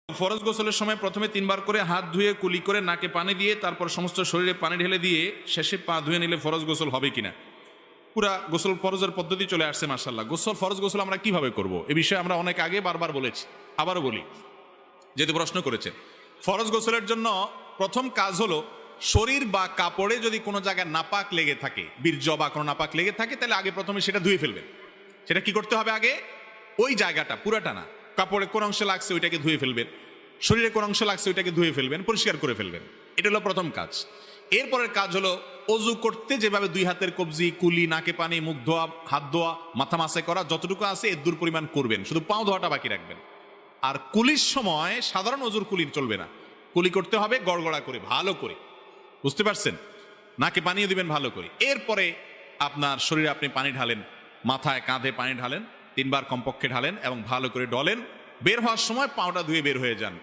ফরজ গোসলের সময় প্রথমে 3 বার করে হাত ধুয়ে কুলি করে নাকে পানি দিয়ে তারপর সমস্ত শরীরে পানি ঢেলে দিয়ে শেষে পা ধুয়ে নিলে ফরজ গোসল হবে কিনা? পুরা গোসল ফরজের পদ্ধতি চলে আসছে মাশাআল্লাহ। গোসল ফরজ গোসল আমরা কিভাবে করব এ বিষয়ে আমরা অনেক আগে বারবার বলেছি, আবারও বলি যেহেতু প্রশ্ন করেছেন। ফরজ গোসলের জন্য প্রথম কাজ হলো শরীর বা কাপড়ে যদি কোনো জায়গায় নাপাক লেগে থাকে, বীর্য বা কোনো নাপাক লেগে থাকে, তাহলে আগে প্রথমে সেটা ধুয়ে ফেলবেন। সেটা কি করতে হবে? আগে ওই জায়গাটা পুরাটা না, কাপড়ে কোন অংশে লাগছে ওইটাকে ধুয়ে ফেলবেন, শরীরে কোন অংশে লাগছে ওইটাকে ধুয়ে ফেলবেন, পরিষ্কার করে ফেলবেন। এটা হলো প্রথম কাজ। এরপরের কাজ হলো অজু করতে যেভাবে 2 হাতের কবজি, কুলি, নাকে পানি, মুখ ধোয়া, হাত ধোয়া, মাথা মাসে করা যতটুকু আছে এর দূর পরিমাণ করবেন, শুধু পাও ধোয়াটা বাকি রাখবেন। আর কুলির সময় সাধারণ অজুর কুলি চলবে না, কুলি করতে হবে গড়গড়া করে, ভালো করে, বুঝতে পারছেন? নাকে পানিও দিবেন ভালো করে। এরপরে আপনার শরীরে আপনি পানি ঢালেন, মাথায় কাঁধে পানি ঢালেন, 3 বার কমপক্ষে ঢালেন এবং ভালো করে ডলেন। বের হওয়ার সময় পাওটা ধুয়ে বের হয়ে যান।